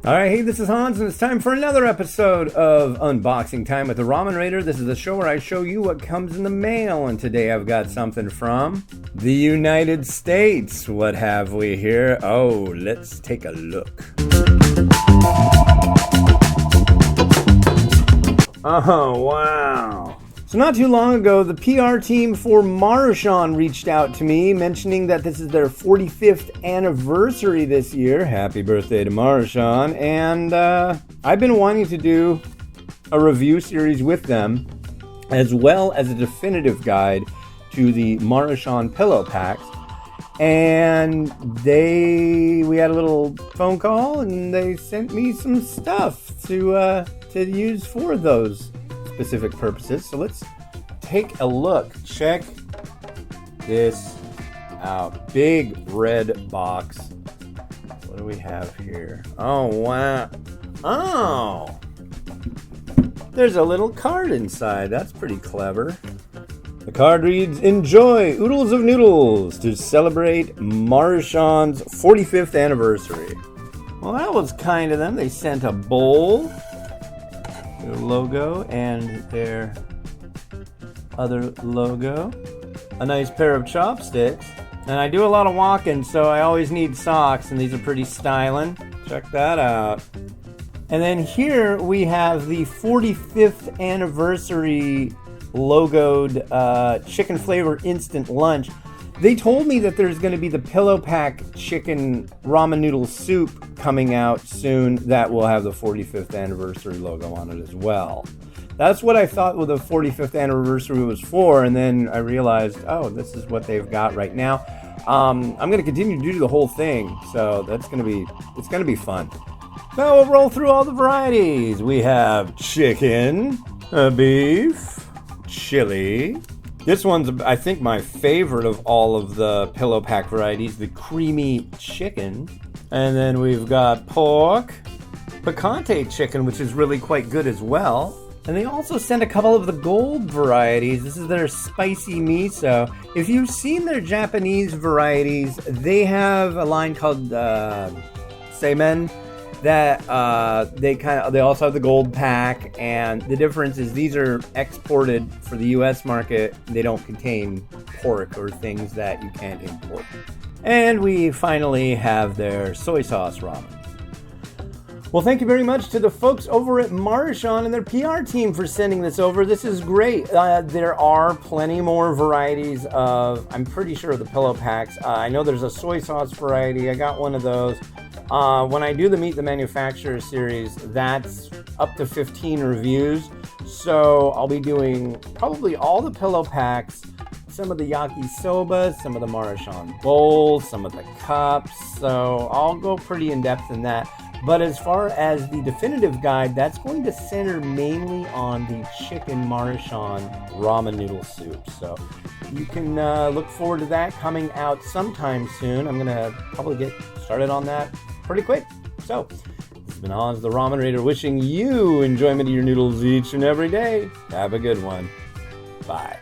Alright, hey, this is Hans, and it's time for another episode of Unboxing Time with the Ramen Raider. This is the show where I show you what comes in the mail, and today I've got something from the United States. What have we here? Oh, let's take a look. Oh, wow. So not too long ago, the PR team for Maruchan reached out to me, mentioning that this is their 45th anniversary this year. Happy birthday to Maruchan. And I've been wanting to do a review series with them, as well as a definitive guide to the Maruchan pillow packs. And we had a little phone call, and they sent me some stuff to use for those specific purposes. So let's take a look. Check this out. Big red box. What do we have here? Oh, wow. Oh, there's a little card inside. That's pretty clever. The card reads, "Enjoy oodles of noodles to celebrate Maruchan's 45th anniversary." Well, that was kind of them. They sent a bowl, their logo, and their other logo, a nice pair of chopsticks, and I do a lot of walking, so I always need socks, and these are pretty styling. Check that out. And then here we have the 45th anniversary logoed chicken flavor instant lunch. They told me that there's going to be the Pillow Pack chicken ramen noodle soup coming out soon that will have the 45th anniversary logo on it as well. That's what I thought the 45th anniversary was for, and then I realized, oh, this is what they've got right now. I'm going to continue to do the whole thing, so it's going to be fun. Now we'll roll through all the varieties. We have chicken, beef, chili. This one's, I think, my favorite of all of the Pillow Pack varieties, the creamy chicken. And then we've got pork, picante chicken, which is really quite good as well. And they also sent a couple of the gold varieties. This is their spicy miso. If you've seen their Japanese varieties, they have a line called Ramen that they also have the gold pack, and the difference is these are exported for the US market. They don't contain pork or things that you can't import. And we finally have their soy sauce ramen. Well, thank you very much to the folks over at Maruchan and their PR team for sending this over. This is great. There are plenty more varieties of, I'm pretty sure, the pillow packs. I know there's a soy sauce variety. I got one of those. When I do the Meet the Manufacturer series, that's up to 15 reviews. So I'll be doing probably all the pillow packs, some of the yakisoba, some of the Maruchan bowls, some of the cups. So I'll go pretty in depth in that. But as far as the definitive guide, that's going to center mainly on the chicken Maruchan ramen noodle soup. So you can look forward to that coming out sometime soon. I'm going to probably get started on that pretty quick. So this has been Hans the Ramen Raider, wishing you enjoyment of your noodles each and every day. Have a good one. Bye.